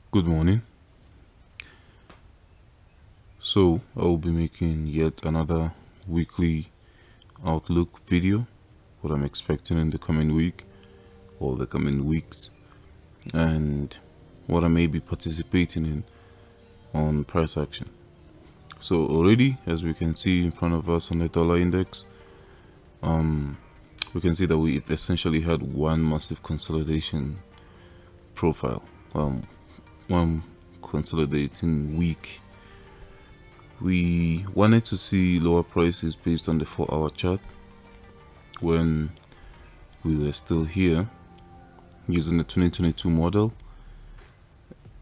Good morning. So I will be making yet another weekly outlook video, what I'm expecting in the coming week or the coming weeks, and what I may be participating in on price action. So already, as we can see in front of us on the dollar index, we can see that we essentially had one massive consolidation profile, one consolidating week. We wanted to see lower prices based on the 4-hour chart when we were still here using the 2022 model,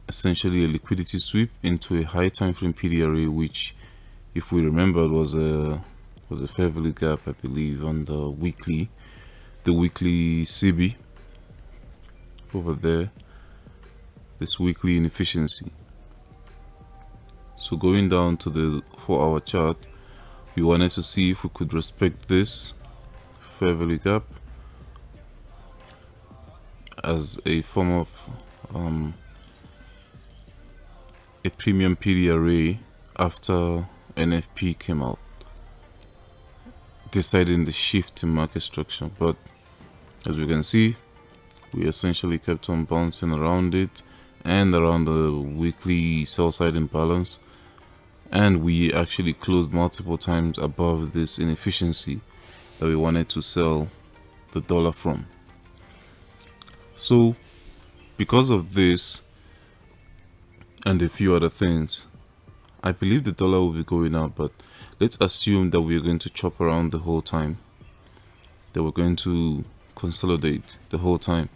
essentially a liquidity sweep into a high time frame PDRA, which, if we remember, was a fair value gap, I believe, on the weekly CB over there, this weekly inefficiency. So going down to the 4-hour chart, we wanted to see if we could respect this fair value gap as a form of a premium PDRA after NFP came out, deciding the shift in market structure. But as we can see, we essentially kept on bouncing around it and around the weekly sell side imbalance, and we actually closed multiple times above this inefficiency that we wanted to sell the dollar from. So because of this and a few other things, I believe the dollar will be going up, but let's assume that we're going to chop around the whole time, that we're going to consolidate the whole time.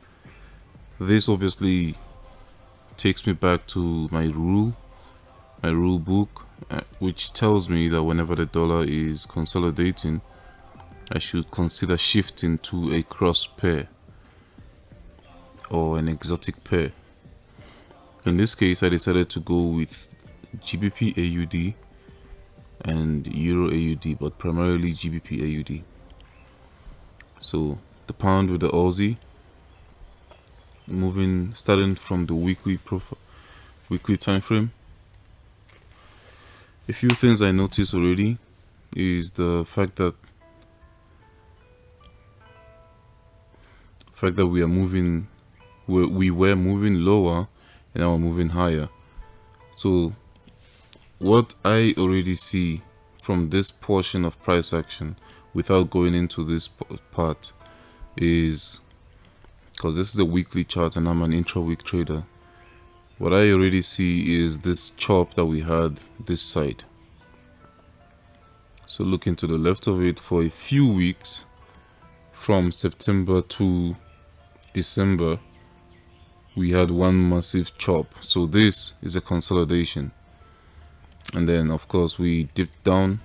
This obviously takes me back to my rule book, which tells me that whenever the dollar is consolidating, I should consider shifting to a cross pair or an exotic pair. In this case, I decided to go with GBPAUD and Euro AUD, but primarily GBPAUD. So the pound with the Aussie, starting from the weekly time frame. A few things I noticed already is the fact that we were moving lower and now we're moving higher. So what I already see from this portion of price action, without going into this part, is, because this is a weekly chart and I'm an intra-week trader, what I already see is this chop that we had this side. So looking to the left of it, for a few weeks from September to December, we had one massive chop. So this is a consolidation, and then of course we dipped down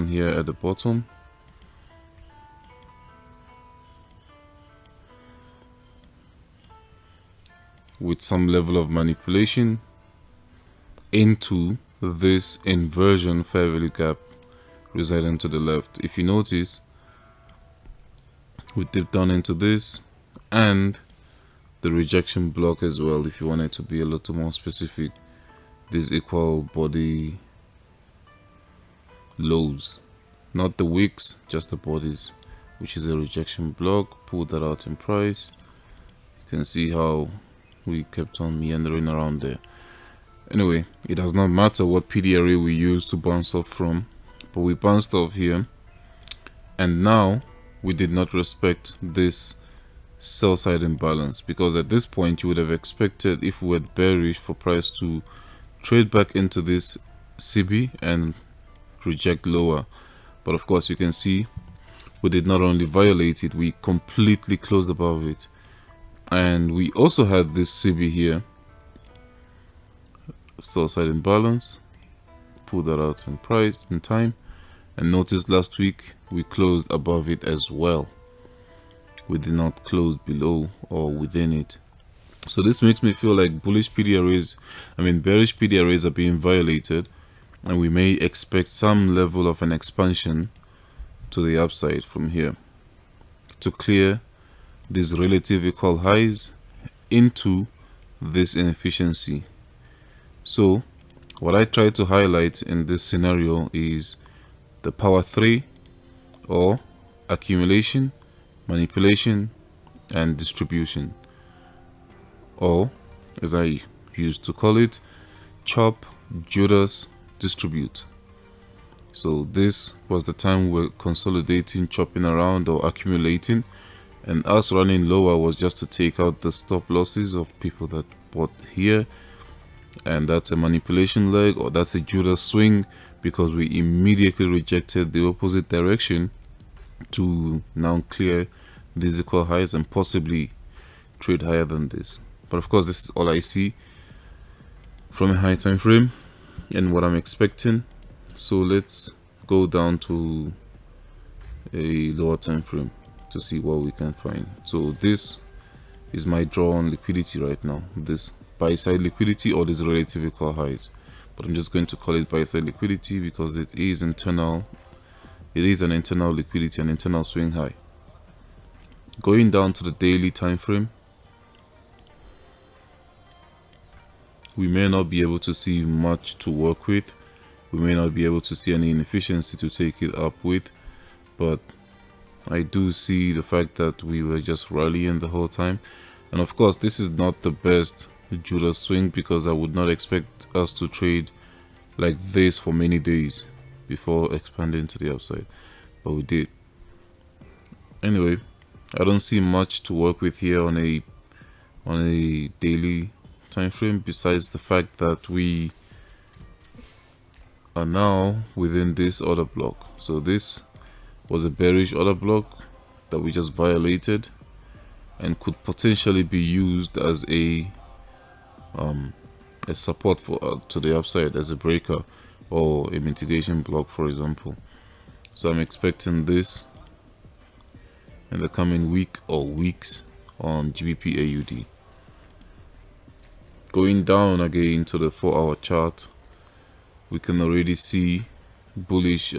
here at the bottom, with some level of manipulation into this inversion fair value gap residing to the left. If you notice, we dipped down into this and the rejection block as well. If you want it to be a little more specific, these equal body lows, not the wicks, just the bodies, which is a rejection block. Pull that out in price. You can see how we kept on meandering around there. Anyway, it does not matter what PDRA we use to bounce off from, but we bounced off here, and now we did not respect this sell side imbalance, because at this point you would have expected, if we were bearish, for price to trade back into this CB and reject lower. But of course you can see we did not only violate it, we completely closed above it. And we also had this CB here, sell side imbalance. Pull that out in price in time, and notice last week we closed above it as well. We did not close below or within it. So this makes me feel like bearish PDRAs are being violated, and we may expect some level of an expansion to the upside from here to clear these relative equal highs into this inefficiency. So what I try to highlight in this scenario is the power 3, or accumulation, manipulation, and distribution, or as I used to call it, chop, Judas, distribute. So this was the time we were consolidating, chopping around, or accumulating, and us running lower was just to take out the stop losses of people that bought here. And that's a manipulation leg, or that's a Judas swing, because we immediately rejected the opposite direction to now clear these equal highs and possibly trade higher than this. But of course, this is all I see from a high time frame and what I'm expecting. So let's go down to a lower time frame to see what we can find. So this is my draw on liquidity right now, this buy side liquidity, or this relative equal highs, but I'm just going to call it buy side liquidity because it is internal. It is an internal liquidity, an internal swing high. Going down to the daily time frame, we may not be able to see much to work with. We may not be able to see any inefficiency to take it up with, but I do see the fact that we were just rallying the whole time. And of course, this is not the best Judas swing, because I would not expect us to trade like this for many days before expanding to the upside, but we did. Anyway, I don't see much to work with here on a daily time frame, besides the fact that we are now within this order block. So this was a bearish order block that we just violated and could potentially be used as a support for to the upside, as a breaker or a mitigation block, for example. So I'm expecting this in the coming week or weeks on GBPAUD. Going down again to the 4-hour chart, we can already see bullish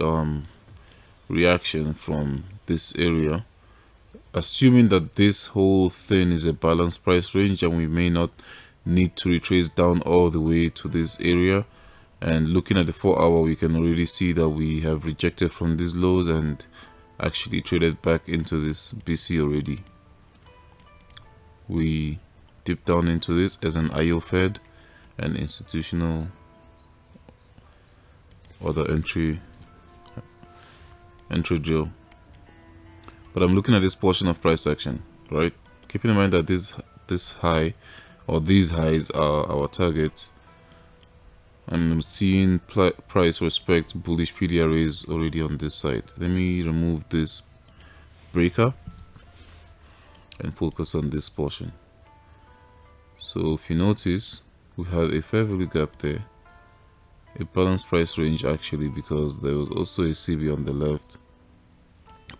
reaction from this area, assuming that this whole thing is a balanced price range and we may not need to retrace down all the way to this area. And looking at the 4-hour, we can already see that we have rejected from these lows and actually traded back into this BC already. We dipped down into this as an IO Fed and institutional order entry drill. But I'm looking at this portion of price action, right? Keeping in mind that this high, or these highs, are our targets. I'm seeing price respect bullish PDRAs already on this side. Let me remove this breaker and focus on this portion. So if you notice, we had a fair value gap there, a balanced price range actually, because there was also a CB on the left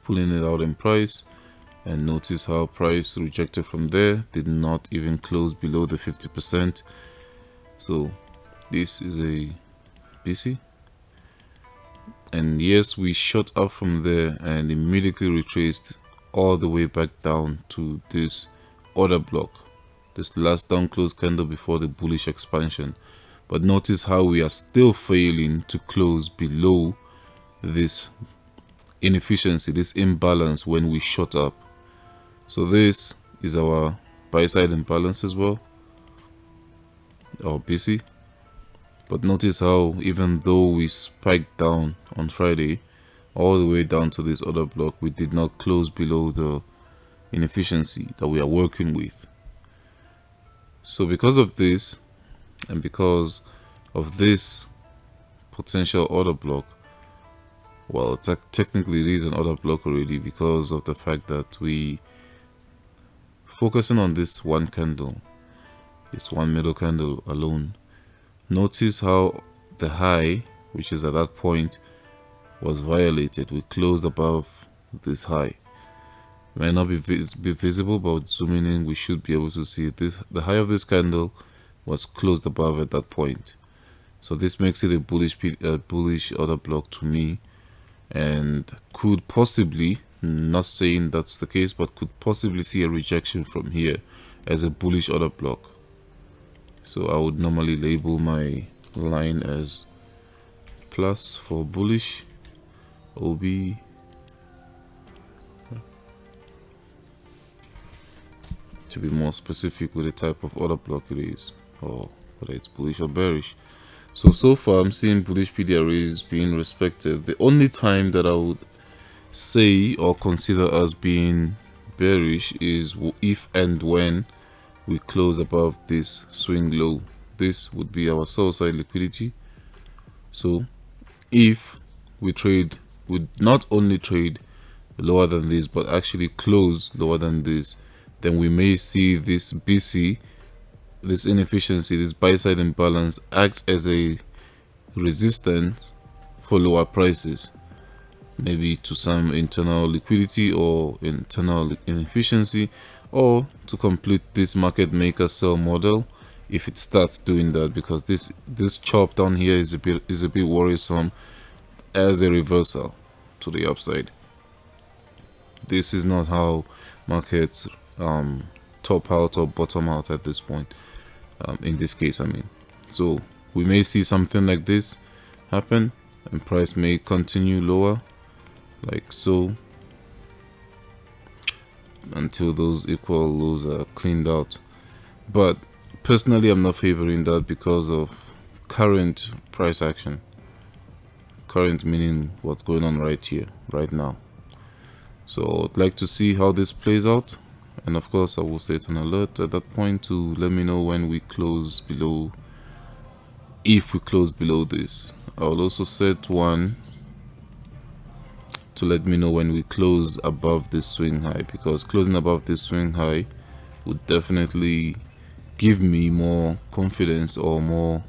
pulling it out in price. And notice how price rejected from there, did not even close below the 50%. So this is a BC, and yes, we shot up from there and immediately retraced all the way back down to this order block, this last down close candle before the bullish expansion. But notice how we are still failing to close below this inefficiency, this imbalance when we shot up. So this is our buy side imbalance as well, our BC. But notice how even though we spiked down on Friday all the way down to this order block, we did not close below the inefficiency that we are working with. So because of this, and because of this potential order block, well, technically it is an order block already, because of the fact that we focusing on this one candle, this one middle candle alone. Notice how the high, which is at that point, was violated. We closed above this high. It may not be visible, but zooming in, we should be able to see this. The high of this candle was closed above at that point. So this makes it a bullish order block to me, and could possibly Not saying that's the case, but could possibly see a rejection from here as a bullish order block. So I would normally label my line as plus for bullish, OB, to be more specific with the type of order block it is, or whether it's bullish or bearish. So far I'm seeing bullish PDRAs being respected. The only time that I would say or consider as being bearish is if and when we close above this swing low. This would be our sell side liquidity. So if we would not only trade lower than this, but actually close lower than this, then we may see this BC, this inefficiency, this buy side imbalance acts as a resistance for lower prices, maybe to some internal liquidity or internal inefficiency, or to complete this market maker sell model if it starts doing that, because this chop down here is a bit worrisome as a reversal to the upside. This is not how markets top out or bottom out at this point, in this case I mean. So we may see something like this happen and price may continue lower like so until those equal lows are cleaned out. But personally I'm not favoring that because of current price action. Current meaning what's going on right here, right now. So I'd like to see how this plays out, and of course I will set an alert at that point to let me know when we close below, if we close below this. I will also set one to let me know when we close above this swing high, because closing above this swing high would definitely give me more confidence or more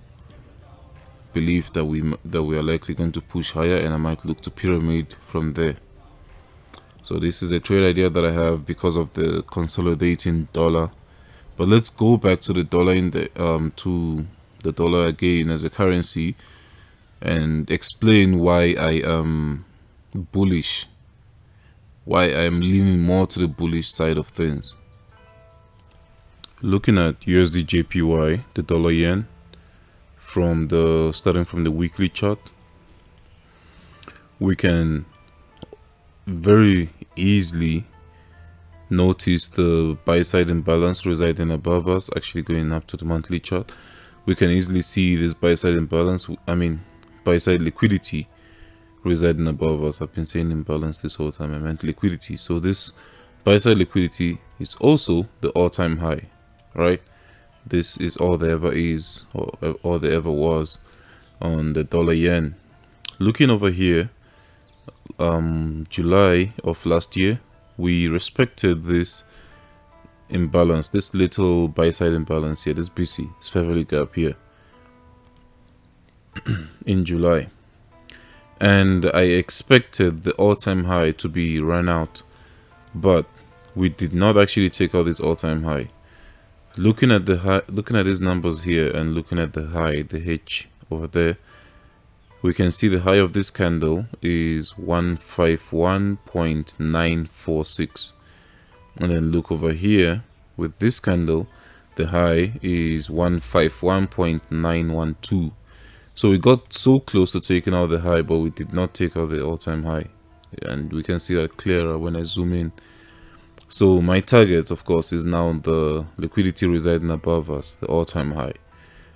belief that we are likely going to push higher, and I might look to pyramid from there. So this is a trade idea that I have because of the consolidating dollar. But let's go back to the dollar to the dollar again as a currency and explain why I am bullish, why I am leaning more to the bullish side of things. Looking at USDJPY, the dollar yen, starting from the weekly chart, we can very easily notice the buy side imbalance residing above us. Actually going up to the monthly chart, we can easily see this buy side imbalance, buy side liquidity residing above us. I've been saying imbalance this whole time, I meant liquidity. So this buy side liquidity is also the all-time high, right? This is all there ever is, or all there ever was on the dollar yen. Looking over here, July of last year, we respected this imbalance, this little buy side imbalance here, this BC, this fair value gap here in July, and I expected the all-time high to be run out, but we did not actually take out this all-time high. Looking at the high, looking at these numbers here and looking at the high, the H over there, we can see the high of this candle is 151.946, and then look over here with this candle, the high is 151.912. So we got so close to taking out the high, but we did not take out the all-time high, and we can see that clearer when I zoom in. So my target, of course, is now the liquidity residing above us, the all-time high.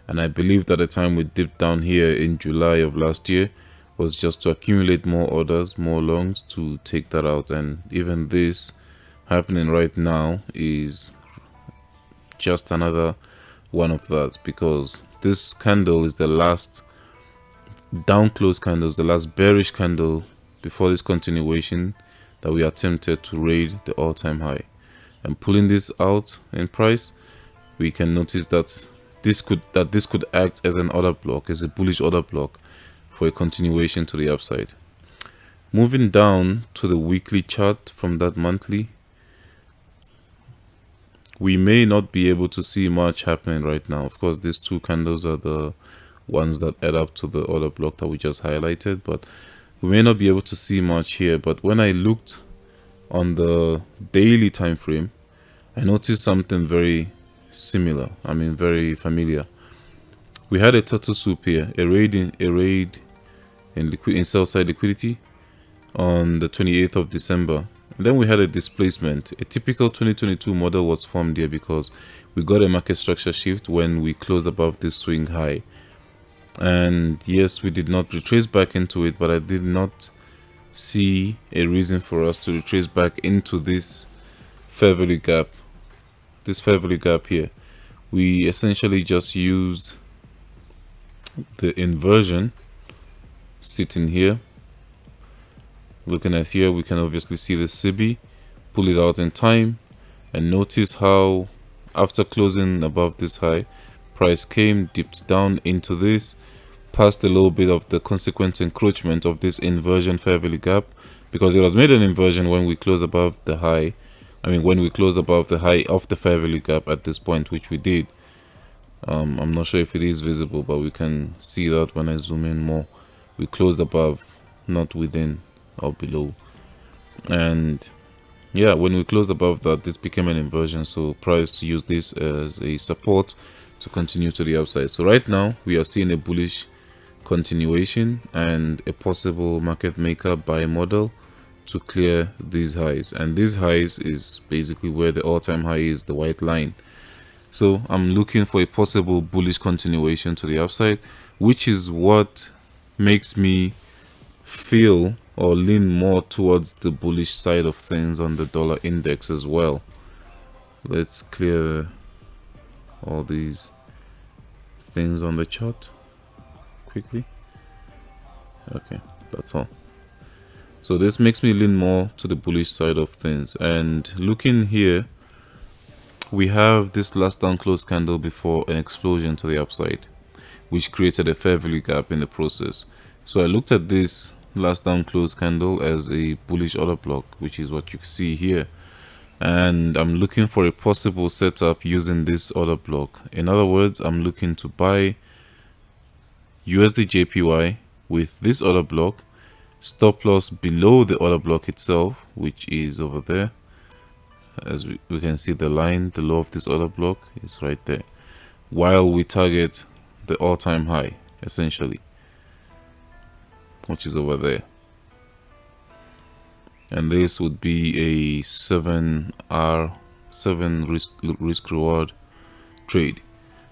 And I believe that the time we dipped down here in July of last year was just to accumulate more orders, more longs to take that out. And even this happening right now is just another one of that, because this candle is the last down close candle, the last bearish candle before this continuation that we attempted to raid the all-time high. And pulling this out in price, we can notice that this could act as an order block, as a bullish order block for a continuation to the upside. Moving down to the weekly chart from that monthly, we may not be able to see much happening right now. Of course, these two candles are the ones that add up to the order block that we just highlighted, but we may not be able to see much here. But when I looked on the daily time frame, I noticed something very similar. I mean, very familiar. We had a turtle soup here, a raid in sell side liquidity on the 28th of December. And then we had a displacement. A typical 2022 model was formed here because we got a market structure shift when we closed above this swing high. And yes, we did not retrace back into it, but I did not see a reason for us to retrace back into this fair value gap. This fair value gap here. We essentially just used the inversion sitting here. Looking at here, we can obviously see the CB, pull it out in time, and notice how after closing above this high, price came, dipped down into this, passed a little bit of the consequent encroachment of this inversion fair value gap, because it was made an inversion when we closed above the high. I mean, when we closed above the high of the fair value gap at this point, which we did. I'm not sure if it is visible, but we can see that when I zoom in more. We closed above, not within or below. And yeah, when we closed above that, this became an inversion. So price to use this as a support to continue to the upside. So right now, we are seeing a bullish continuation and a possible market maker buy model to clear these highs. And these highs is basically where the all-time high is, the white line. So I'm looking for a possible bullish continuation to the upside, which is what makes me feel or lean more towards the bullish side of things on the dollar index as well. Let's clear all these things on the chart quickly. Okay, that's all. So this makes me lean more to the bullish side of things. And looking here, we have this last down close candle before an explosion to the upside, which created a fair value gap in the process. So I looked at this last down close candle as a bullish order block, which is what you see here. And I'm looking for a possible setup using this order block. In other words, I'm looking to buy USDJPY with this order block, stop loss below the order block itself, which is over there. As we can see the line, the low of this order block is right there, while we target the all-time high essentially, which is over there. And this would be a 7 risk reward trade.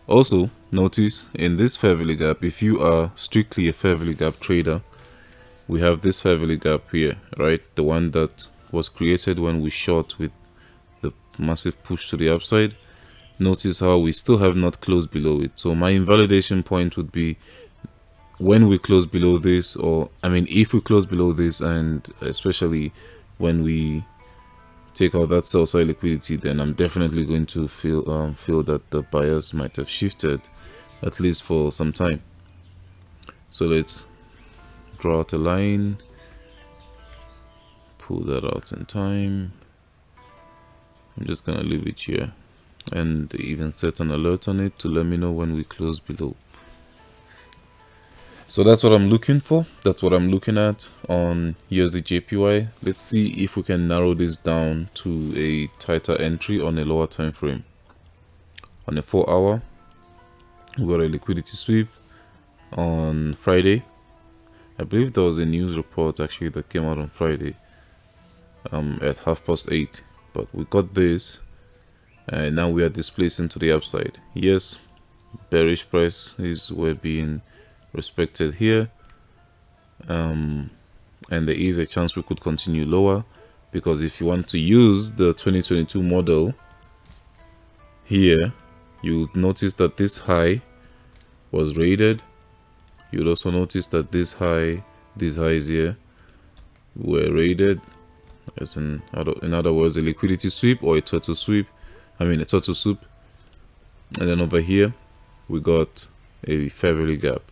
Also notice in this fair value gap, if you are strictly a fair value gap trader, we have this fair value gap here, right? The one that was created when we short with the massive push to the upside. Notice how we still have not closed below it. So my invalidation point would be when we close below this, or I mean if we close below this, and especially when we take out that sell side liquidity, then I'm definitely going to feel that the buyers might have shifted, at least for some time. So let's draw out a line, pull that out in time. I'm just gonna leave it here and even set an alert on it to let me know when we close below. So that's what I'm looking for. That's what I'm looking at on USDJPY. Let's see if we can narrow this down to a tighter entry on a lower time frame. On a 4 hour, we got a liquidity sweep on Friday. I believe there was a news report actually that came out on Friday at 8:30, but we got this, and now we are displacing to the upside. Yes, bearish price is we're being respected here, and there is a chance we could continue lower, because if you want to use the 2022 model here, you'll notice that this high was raided. You'll also notice that this high, these highs here were raided, as in other words, a liquidity sweep or a turtle sweep. I mean a turtle soup. And then over here we got a fair value gap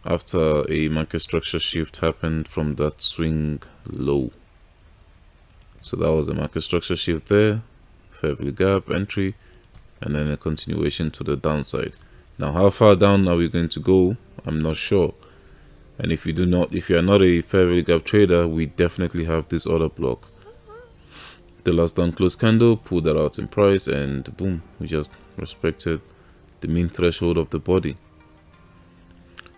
after a market structure shift happened from that swing low. So that was a market structure shift there, fair value gap entry, and then a continuation to the downside. Now how far down are we going to go? I'm not sure. And if you are not a fair value gap trader, we definitely have this order block. The last down close candle, pull that out in price, and boom, we just respected the mean threshold of the body.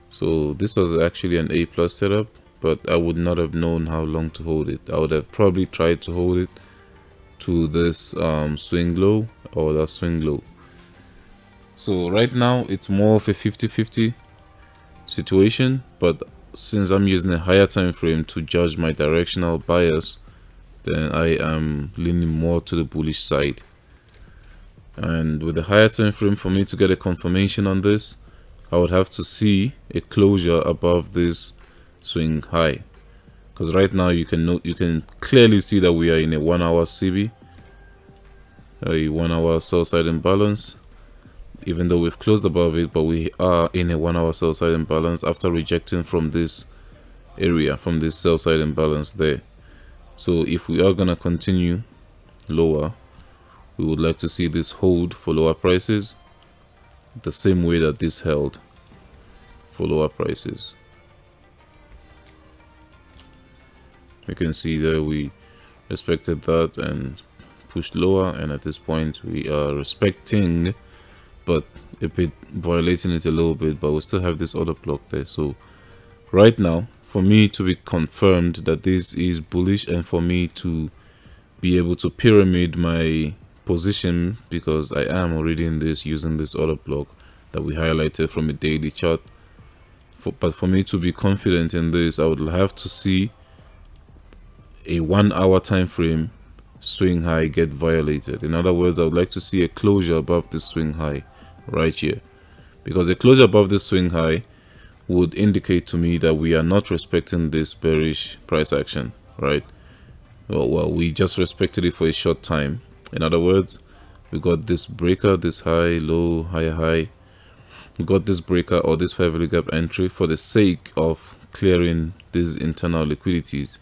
So this was actually an A plus setup, but I would not have known how long to hold it. I would have probably tried to hold it to this swing low or that swing low. So right now it's more of a 50-50 situation, but since I'm using a higher time frame to judge my directional bias, then I am leaning more to the bullish side. And with the higher time frame, for me to get a confirmation on this, I would have to see a closure above this swing high, because right now you can clearly see that we are in a 1 hour CB, a 1 hour sell side imbalance, even though we've closed above it, but we are in a 1 hour sell side imbalance after rejecting from this area, from this sell side imbalance there. So if we are gonna continue lower, we would like to see this hold for lower prices the same way that this held for lower prices. You can see that we respected that and pushed lower, and at this point we are respecting but a bit violating it a little bit, but we still have this order block there. So right now, for me to be confirmed that this is bullish and for me to be able to pyramid my position, because I am already in this using this order block that we highlighted from a daily chart, but for me to be confident in this, I would have to see a 1 hour time frame swing high get violated. In other words, I would like to see a closure above this swing high right here, because a closure above this swing high would indicate to me that we are not respecting this bearish price action, right? Well, we just respected it for a short time. In other words, we got this breaker, this high, low, higher high. We got this breaker or this fair value gap entry for the sake of clearing these internal liquidities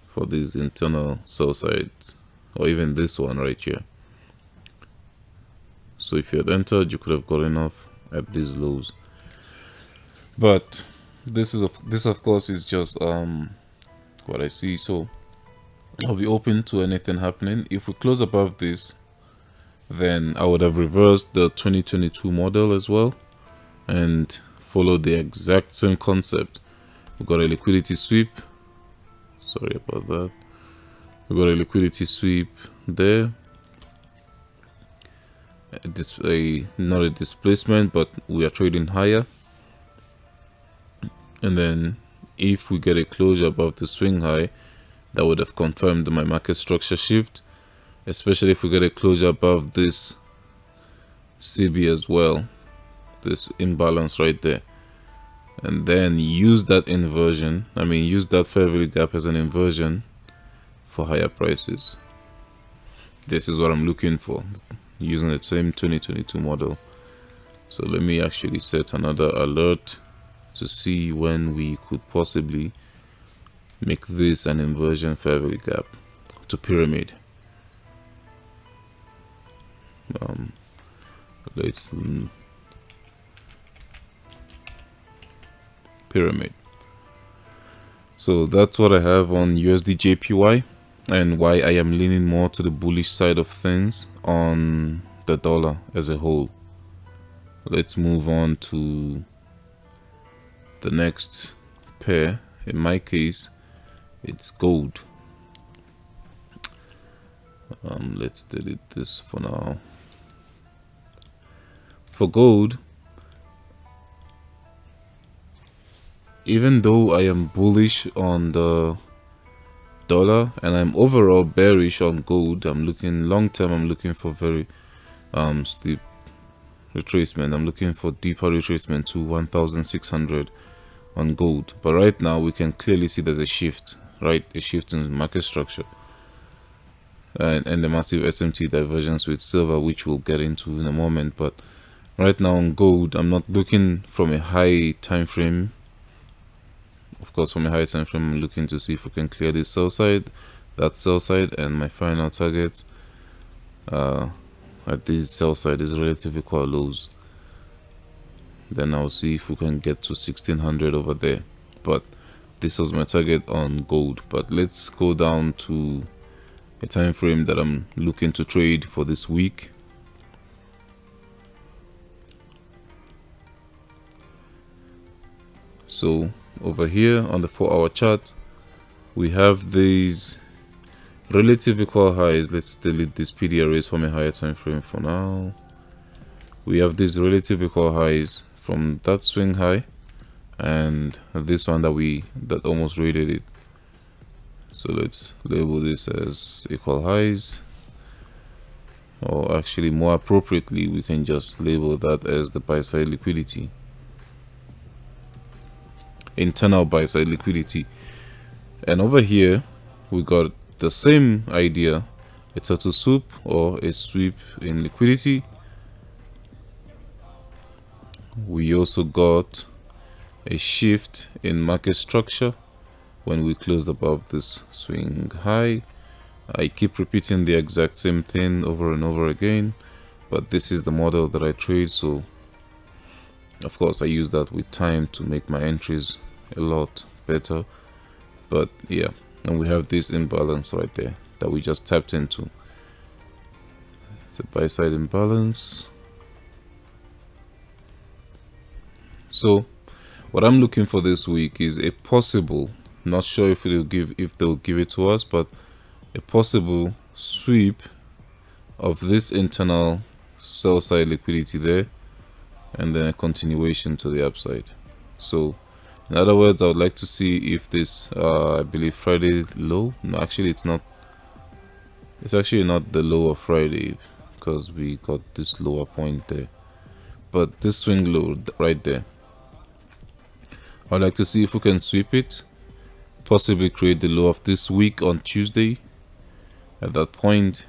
for these internal sell sides, or even this one right here. So if you had entered, you could have gotten off at these lows. But this of course is just what I see. So I'll be open to anything happening. If we close above this, then I would have reversed the 2022 model as well and followed the exact same concept. We got a liquidity sweep. Sorry about that. We got a liquidity sweep there. Not a displacement, but we are trading higher. And then if we get a closure above the swing high, that would have confirmed my market structure shift, especially if we get a closure above this CB as well, this imbalance right there, and then use that inversion, use that fair value gap as an inversion for higher prices. This is what I'm looking for using the same 2022 model. So let me actually set another alert to see when we could possibly make this an inversion fair value gap to pyramid. Let's pyramid. So that's what I have on USDJPY and why I am leaning more to the bullish side of things on the dollar as a whole. Let's move on to the next pair. In my case, it's gold. Let's delete this for now. For gold, even though I am bullish on the dollar and I'm overall bearish on gold, I'm looking long term, I'm looking for very steep retracement. I'm looking for deeper retracement to 1,600 on gold. But right now we can clearly see there's a shift, right? A shift in market structure and the massive SMT divergence with silver, which we'll get into in a moment. But right now on gold, I'm not looking from a high time frame. Of course, from a high time frame, I'm looking to see if we can clear this sell side, that sell side, and my final target at this sell side is relative equal lows. then I'll see if we can get to 1600 over there. But this was my target on gold. But let's go down to a time frame that I'm looking to trade for this week. So over here on the 4-hour chart, we have these relative equal highs. Let's delete these PD arrays from a higher time frame for now. We have these relative equal highs from that swing high and this one that almost rated it. So let's label this as equal highs, or actually more appropriately we can just label that as the buy side liquidity, internal buy side liquidity. And over here we got the same idea, a turtle soup or a sweep in liquidity. We also got a shift in market structure when we closed above this swing high. I keep repeating the exact same thing over and over again, but this is the model that I trade, so of course I use that with time to make my entries a lot better. But yeah, and we have this imbalance right there that we just tapped into. It's a buy side imbalance. So what I'm looking for this week is a possible, not sure if they'll give it to us, but a possible sweep of this internal sell side liquidity there, and then a continuation to the upside. So in other words, I would like to see if this I believe Friday low, no, actually it's not, it's actually not the low of Friday because we got this lower point there, but this swing low right there, I'd like to see if we can sweep it, possibly create the low of this week on Tuesday at that point,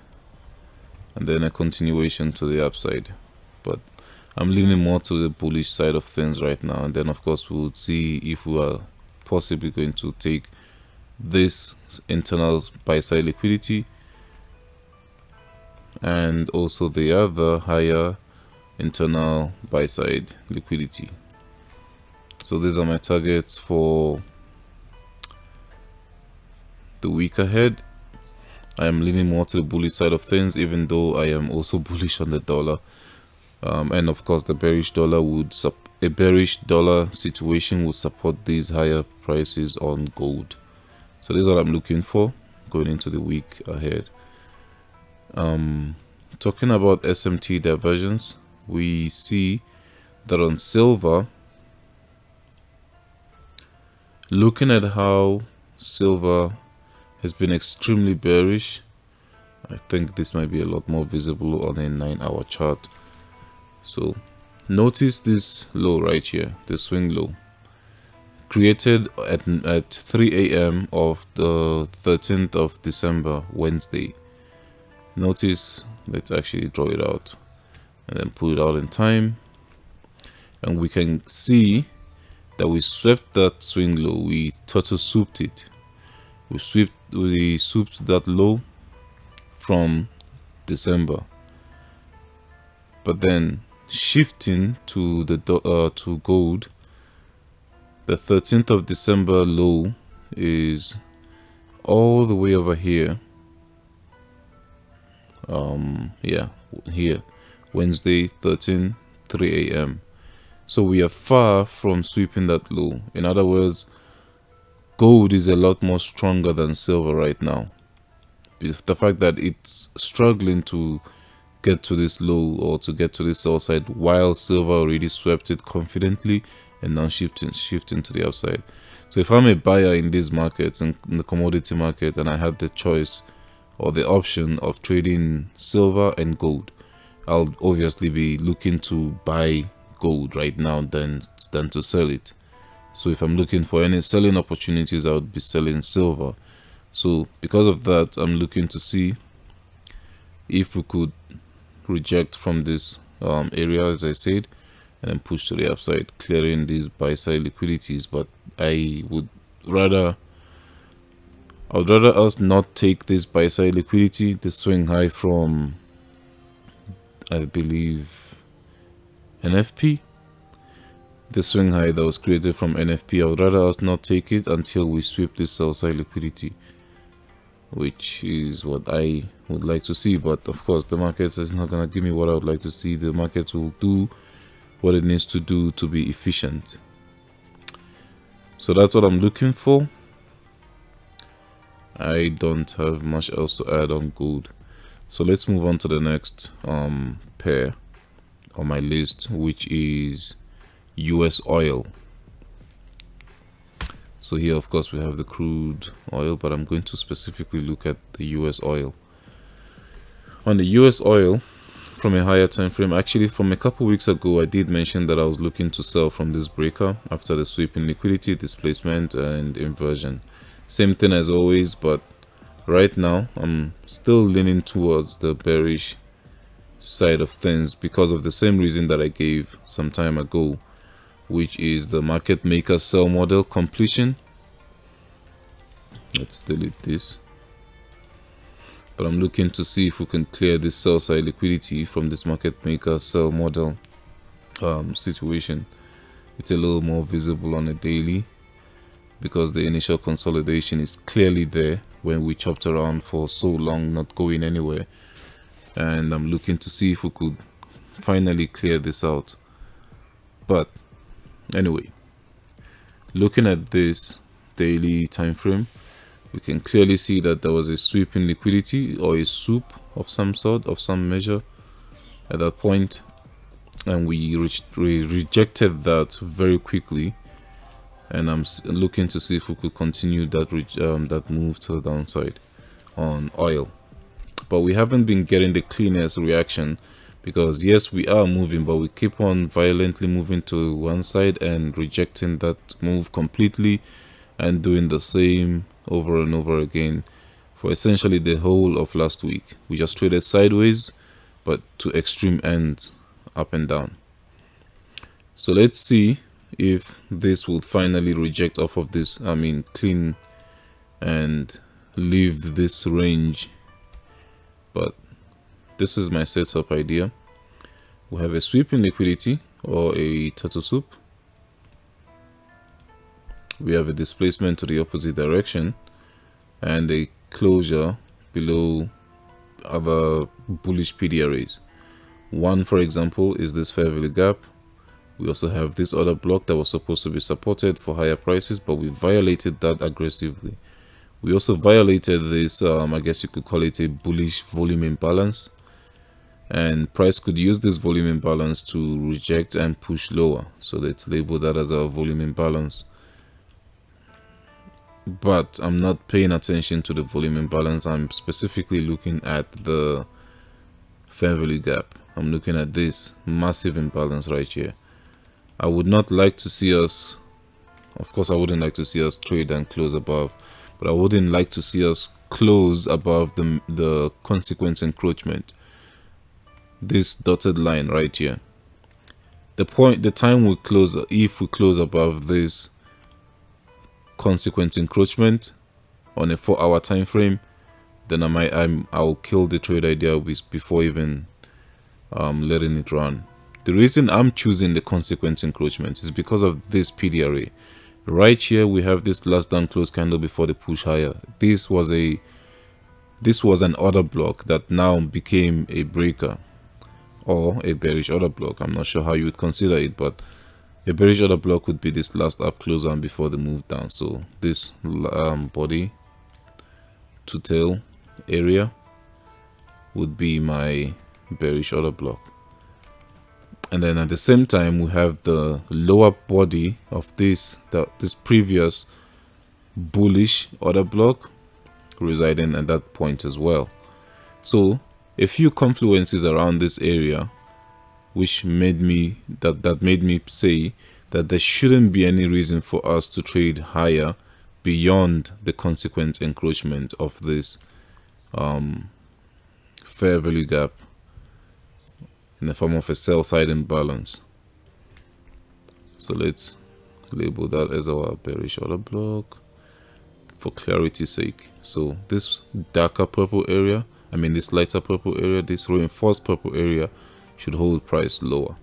and then a continuation to the upside. But I'm leaning more to the bullish side of things right now, and then of course we would see if we are possibly going to take this internal buy side liquidity and also the other higher internal buy side liquidity. So these are my targets for the week ahead. I am leaning more to the bullish side of things, even though I am also bullish on the dollar. And of course, the bearish dollar situation would support these higher prices on gold. So this is what I'm looking for going into the week ahead. Talking about SMT divergence, we see that on silver, looking at how silver has been extremely bearish, I think this might be a lot more visible on a 9-hour chart. So notice this low right here, the swing low, created at 3 a.m. of the 13th of December, Wednesday. Notice, let's actually draw it out and then pull it out in time, and we can see that we swept that swing low. We turtle souped it. We swooped that low from December, but then shifting to the to gold, the 13th of December low is all the way over here. Yeah, here, Wednesday 13, 3 a.m. So we are far from sweeping that low. In other words, gold is a lot more stronger than silver right now. The fact that it's struggling to get to this low or to get to this sell side, while silver already swept it confidently and now shifting to the upside. So if I'm a buyer in these markets, in the commodity market, and I had the choice or the option of trading silver and gold, I'll obviously be looking to buy gold right now than to sell it. So if I'm looking for any selling opportunities, I would be selling silver. So because of that, I'm looking to see if we could reject from this area, as I said, and then push to the upside, clearing these buy side liquidities. But I would rather us not take this buy side liquidity, the swing high from, I believe, NFP, the swing high that was created from NFP. I would rather us not take it until we sweep this sell side liquidity, which is what I would like to see. But of course, the market is not going to give me what I would like to see. The market will do what it needs to do to be efficient. So that's what I'm looking for. I don't have much else to add on gold. So let's move on to the next pair on my list, which is US oil. So here, of course, we have the crude oil, but I'm going to specifically look at the US oil. On the US oil, from a higher time frame, actually from a couple weeks ago, I did mention that I was looking to sell from this breaker after the sweep in liquidity, displacement, and inversion. Same thing as always, but right now I'm still leaning towards the bearish side of things because of the same reason that I gave some time ago, which is the market maker sell model completion. Let's delete this. But I'm looking to see if we can clear this sell side liquidity from this market maker sell model situation. It's a little more visible on a daily because the initial consolidation is clearly there when we chopped around for so long, not going anywhere. And I'm looking to see if we could finally clear this out. But anyway, looking at this daily time frame, we can clearly see that there was a sweep in liquidity or a soup of some sort, of some measure at that point, and we rejected that very quickly. And I'm looking to see if we could continue that that move to the downside on oil. But we haven't been getting the cleanest reaction because yes, we are moving, but we keep on violently moving to one side and rejecting that move completely and doing the same over and over again for essentially the whole of last week. We just traded sideways, but to extreme ends, up and down. So let's see if this would finally reject off of this, clean and leave this range. But this is my setup idea. We have a sweep in liquidity or a turtle soup. We have a displacement to the opposite direction and a closure below other bullish PDRAs. One, for example, is this fair value gap. We also have this other block that was supposed to be supported for higher prices, but we violated that aggressively. We also violated this, I guess you could call it a bullish volume imbalance. And price could use this volume imbalance to reject and push lower. So let's label that as our volume imbalance. But I'm not paying attention to the volume imbalance. I'm specifically looking at the fair value gap. I'm looking at this massive imbalance right here. I would not like to see us, of course I wouldn't like to see us trade and close above, but I wouldn't like to see us close above the consequence encroachment. This dotted line right here. The time we close, if we close above this consequence encroachment on a 4-hour time frame, then I'll kill the trade idea before even letting it run. The reason I'm choosing the consequence encroachment is because of this PDRA. Right here we have this last down close candle before the push higher. This was an order block that now became a breaker or a bearish order block. I'm not sure how you would consider it, but a bearish order block would be this last up close and before the move down. So this body to tail area would be my bearish order block. And then at the same time we have the lower body of this previous bullish order block residing at that point as well. So a few confluences around this area which made me say that there shouldn't be any reason for us to trade higher beyond the consequent encroachment of this fair value gap in the form of a sell side imbalance. So let's label that as our bearish order block for clarity's sake. So this darker purple area, this lighter purple area, this reinforced purple area should hold price lower.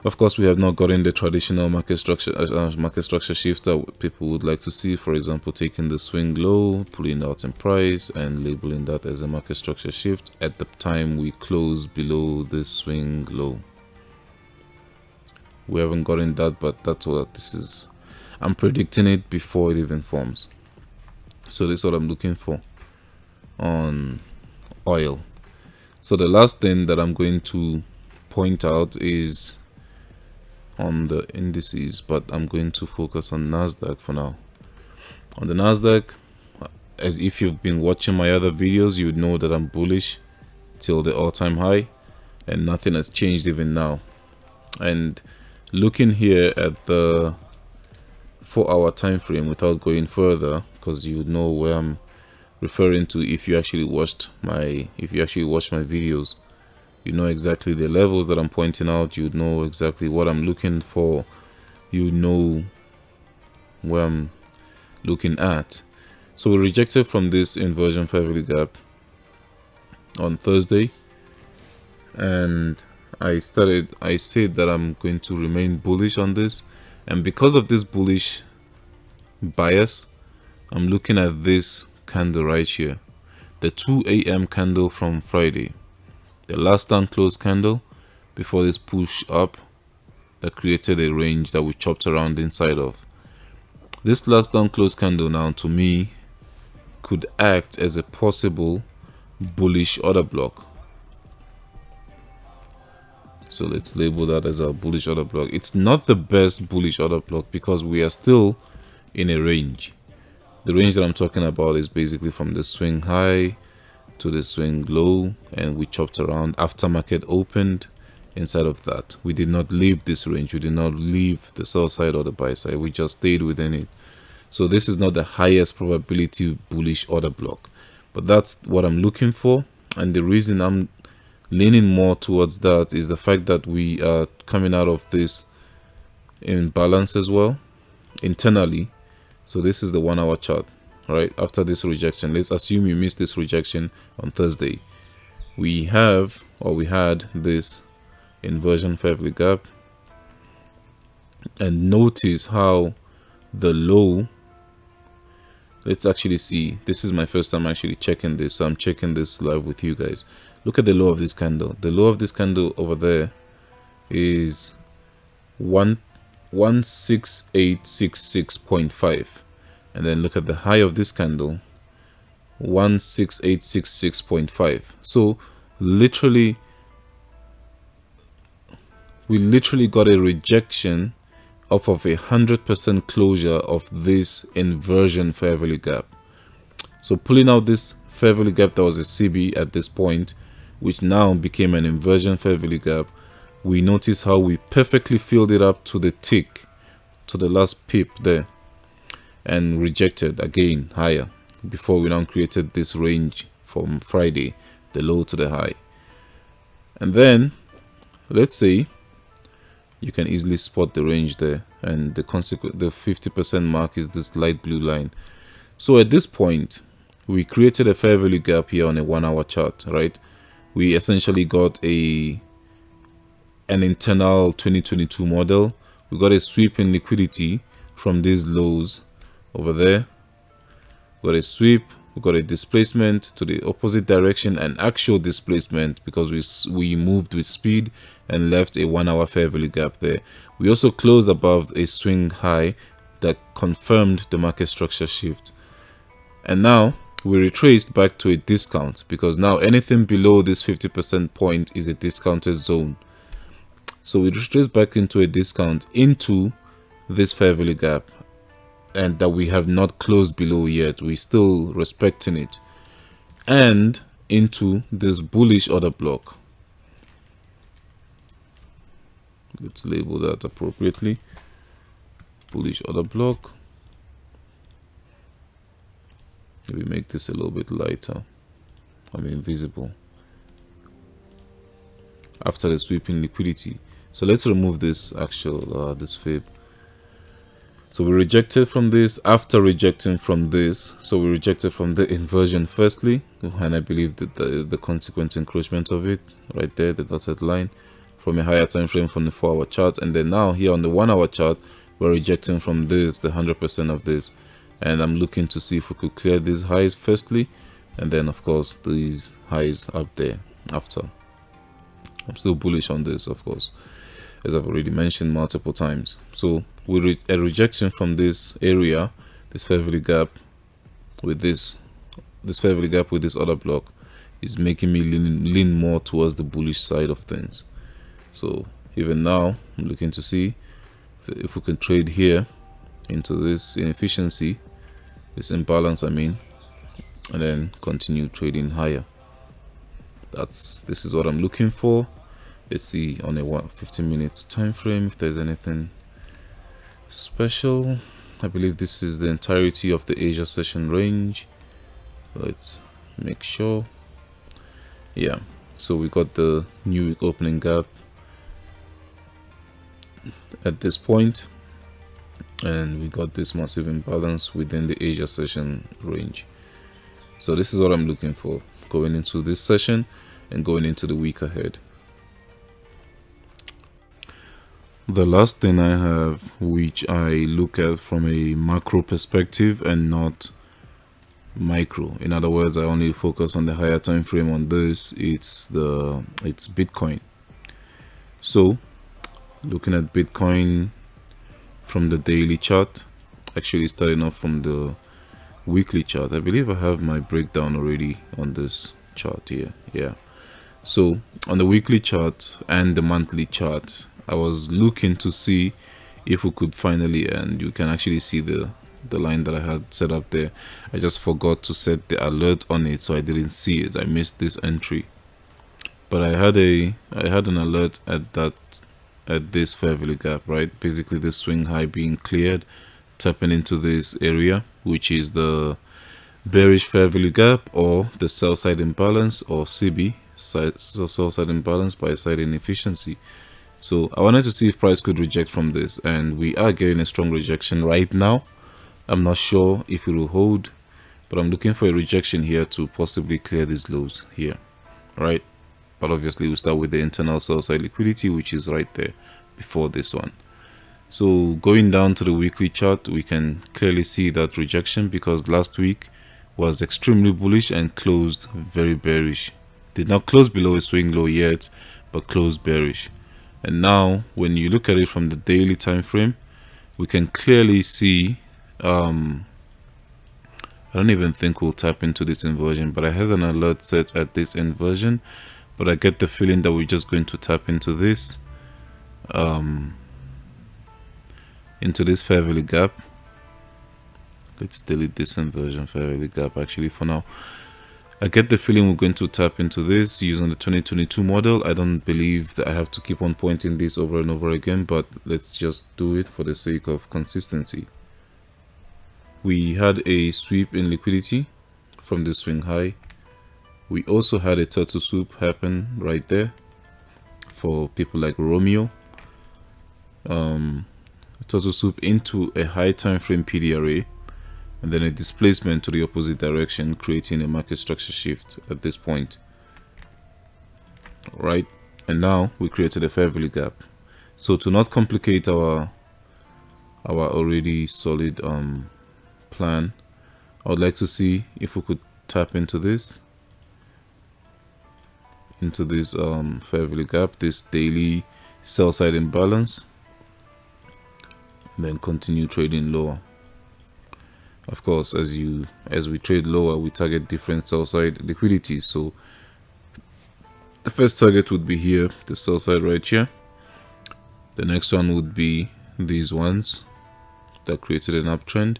Of course, we have not gotten the traditional market structure shift that people would like to see. For example, taking the swing low, pulling out in price, and labeling that as a market structure shift at the time we close below this swing low. We haven't gotten that, but that's what this is. I'm predicting it before it even forms. So this is what I'm looking for on oil. So the last thing that I'm going to point out is on the indices, but I'm going to focus on NASDAQ for now. On the NASDAQ, as if you've been watching my other videos, you would know that I'm bullish till the all-time high, and nothing has changed even now. And looking here at the 4-hour time frame, without going further, because you would know where I'm referring to if you actually watched my videos. You know exactly the levels that I'm pointing out. You know exactly what I'm looking for. You know where I'm looking at. So we rejected from this inversion fair value gap on Thursday, and I said that I'm going to remain bullish on this, and because of this bullish bias, I'm looking at this candle right here, the 2 a.m. candle from Friday. The last down close candle before this push up that created a range that we chopped around inside of. This last down close candle now, to me, could act as a possible bullish order block. So let's label that as a bullish order block. It's not the best bullish order block because we are still in a range. The range that I'm talking about is basically from the swing high to the swing low, and we chopped around after market opened inside of that. We did not leave this range. We did not leave the sell side or the buy side. We just stayed within it. So this is not the highest probability bullish order block, but that's what I'm looking for. And the reason I'm leaning more towards that is the fact that we are coming out of this imbalance as well internally. So this is the 1-hour chart. Right after this rejection, let's assume you missed this rejection on Thursday. We had this inversion fair value gap, and notice how the low, let's actually see, this is my first time actually checking this, so I'm checking this live with you guys. Look at the low of this candle. The low of this candle over there is 16866.5. And then look at the high of this candle, 16866.5. So literally, we literally got a rejection off of 100% closure of this inversion fair value gap. So pulling out this fair value gap that was a CB at this point, which now became an inversion fair value gap, we notice how we perfectly filled it up to the tick, to the last pip there, and rejected again higher before we now created this range from Friday, the low to the high. And then let's say you can easily spot the range there, and the 50% mark is this light blue line. So at this point we created a fair value gap here on a 1-hour chart, right? We essentially got an internal 2022 model. We got a sweep in liquidity from these lows over there. We got a sweep, we got a displacement to the opposite direction, and actual displacement because we moved with speed and left a 1-hour fair value gap there. We also closed above a swing high that confirmed the market structure shift, and now we retraced back to a discount because now anything below this 50% point is a discounted zone. So we retraced back into a discount into this fair value gap, and that we have not closed below yet. We're still respecting it, and into this bullish order block. Let's label that appropriately. Bullish order block. Maybe make this a little bit lighter, visible, after the sweeping liquidity. So let's remove this actual this fib. So we rejected from this. After rejecting from this, so we rejected from the inversion firstly, and I believe that the consequent encroachment of it right there, the dotted line from a higher time frame from the 4-hour chart, and then now here on the 1-hour chart we're rejecting from this, the 100% of this, and I'm looking to see if we could clear these highs firstly, and then of course these highs up there after. I'm still bullish on this, of course, as I've already mentioned multiple times. So with a rejection from this area, this fair value gap with this fair value gap with this other block is making me lean more towards the bullish side of things. So even now I'm looking to see if we can trade here into this inefficiency, this imbalance I mean, and then continue trading higher. This is what I'm looking for. Let's see on a 15 minutes time frame if there's anything special. I believe this is the entirety of the Asia session range. Let's make sure. Yeah, so we got the new week opening gap at this point, and we got this massive imbalance within the Asia session range. So this is what I'm looking for going into this session and going into the week ahead. The last thing I have, which I look at from a macro perspective and not micro, in other words, I only focus on the higher time frame on this, it's Bitcoin. So looking at Bitcoin from the daily chart, actually starting off from the weekly chart, I believe I have my breakdown already on this chart here. Yeah, so on the weekly chart and the monthly chart, I was looking to see if we could finally, and you can actually see the line that I had set up there. I just forgot to set the alert on it, so I didn't see it. I missed this entry, but I had an alert at this fair value gap, right? Basically the swing high being cleared, tapping into this area, which is the bearish fair value gap or the sell side imbalance, or CB, sell side imbalance by side inefficiency. So I wanted to see if price could reject from this, and we are getting a strong rejection right now. I'm not sure if it will hold, but I'm looking for a rejection here to possibly clear these lows here, right? But obviously we'll start with the internal sell side liquidity, which is right there before this one. So going down to the weekly chart, we can clearly see that rejection, because last week was extremely bullish and closed very bearish. Did not close below a swing low yet, but closed bearish. And now when you look at it from the daily time frame, we can clearly see I don't even think we'll tap into this inversion, but I have an alert set at this inversion, but I get the feeling that we're just going to tap into this fair value gap. Let's delete this inversion fair value gap actually for now. I get the feeling we're going to tap into this using the 2022 model. I don't believe that I have to keep on pointing this over and over again, but let's just do it for the sake of consistency. We had a sweep in liquidity from the swing high. We also had a turtle swoop happen right there for people like Romeo. A turtle swoop into a high time frame PDRA, and then a displacement to the opposite direction, creating a market structure shift at this point, right? And now we created a fair value gap. So to not complicate our already solid plan, I would like to see if we could tap into this fair value gap, this daily sell side imbalance, and then continue trading lower. Of course, as we trade lower, we target different sell side liquidities. So the first target would be here, the sell side right here. The next one would be these ones that created an uptrend,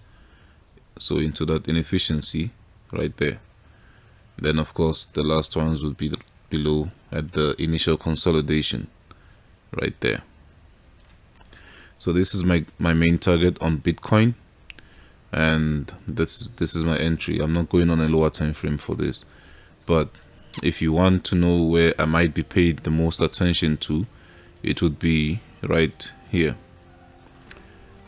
so into that inefficiency right there. Then of course the last ones would be below at the initial consolidation right there. So this is my main target on Bitcoin, and this is my entry. I'm not going on a lower time frame for this, but if you want to know where I might be paid the most attention to, it would be right here.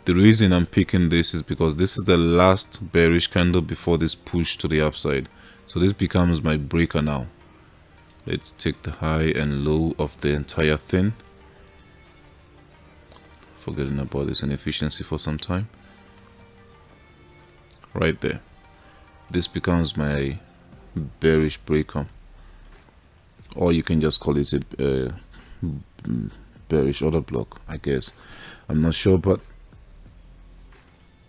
The reason I'm picking this is because this is the last bearish candle before this push to the upside. So this becomes my breaker now. Let's take the high and low of the entire thing forgetting about this inefficiency for some time. Right there, this becomes my bearish breaker, or you can just call it a bearish order block, I guess. I'm not sure, but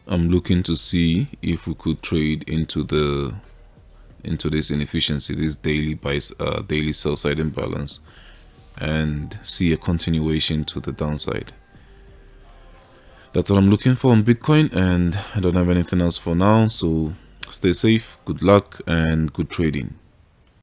I'm looking to see if we could trade into this inefficiency, this daily sell side imbalance, and see a continuation to the downside. That's what I'm looking for on Bitcoin, and I don't have anything else for now. So stay safe, good luck, and good trading.